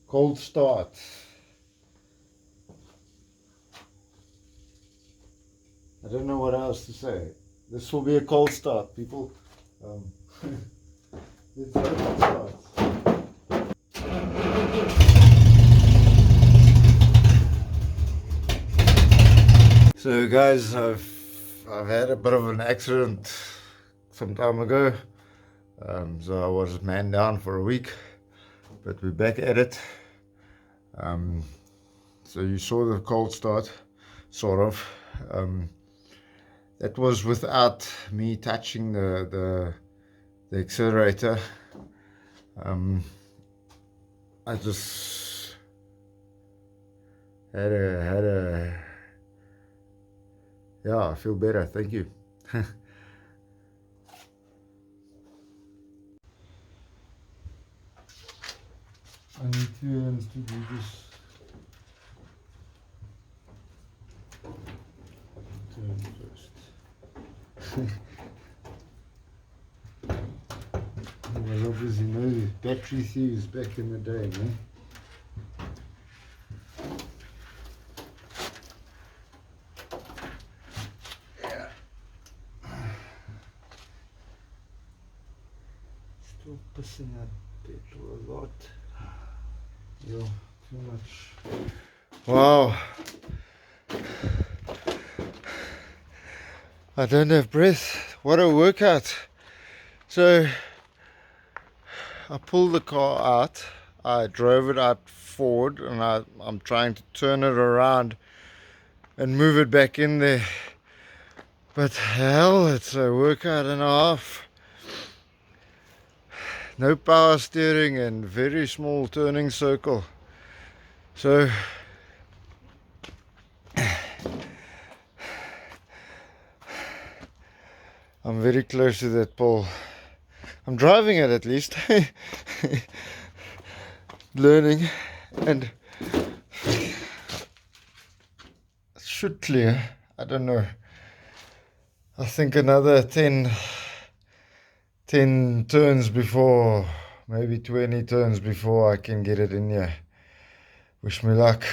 Cold start. I don't know what else to say. This will be a cold start, people. It's a cold start. So guys, I've had a bit of an accident some time ago. So I was man down for a week, but we're back at it. So you saw the cold start, sort of. That was without me touching the accelerator. I just had a yeah, I feel better, thank you. I need 2 hands to do this. Turn first. Well, obviously no battery thieves back in the day, man. Yeah. Still pissing out petrol a lot. Yeah, too much. Wow. I don't have breath. What a workout. So I pulled the car out. I drove it out forward and I'm trying to turn it around and move it back in there. But hell, it's a workout and a half. No power steering and very small turning circle. So I'm very close to that pole. I'm driving it at least. Learning, and it should clear. I don't know. I think another 10 turns before, maybe 20 turns before I can get it in here. Wish me luck.